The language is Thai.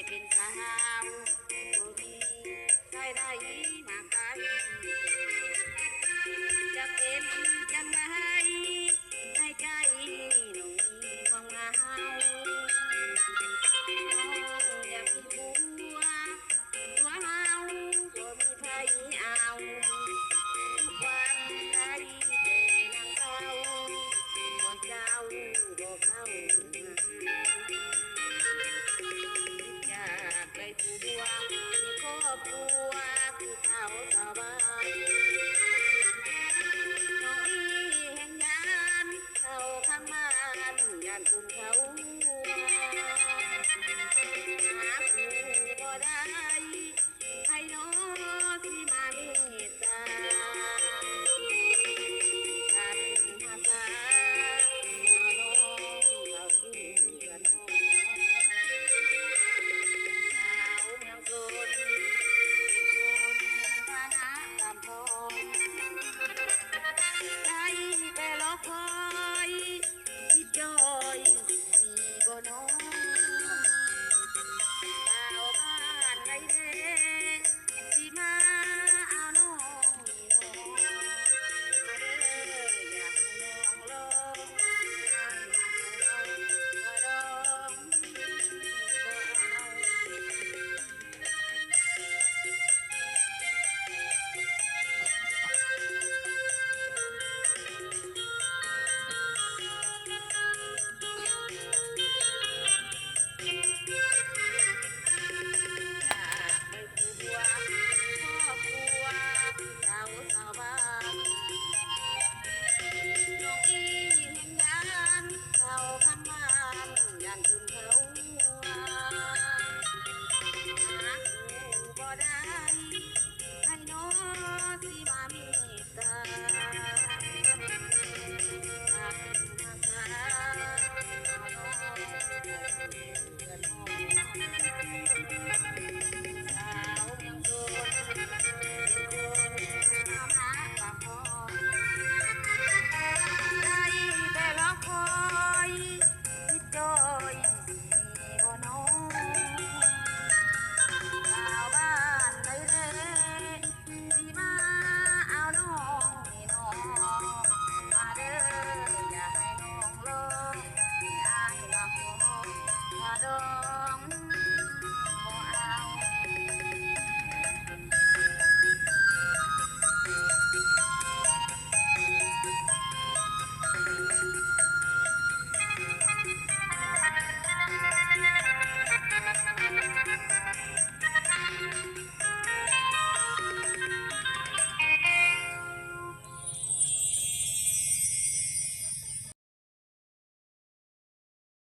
เป็นสาวบ่มีใครได้มาไกลจะเป็นจังไดในใจน้องมีความเหงาน้องอยากมีผัวตัวเฮาบ่มีไผเอาทุกวันใดแต่นางเฒ่าบ่เจ้าบ่เข้ามาอยากได้ผัวมีครอบครัวคือเขาสบายน้องอีแห่งยานเข้าข้างบ้านยานคุณเขา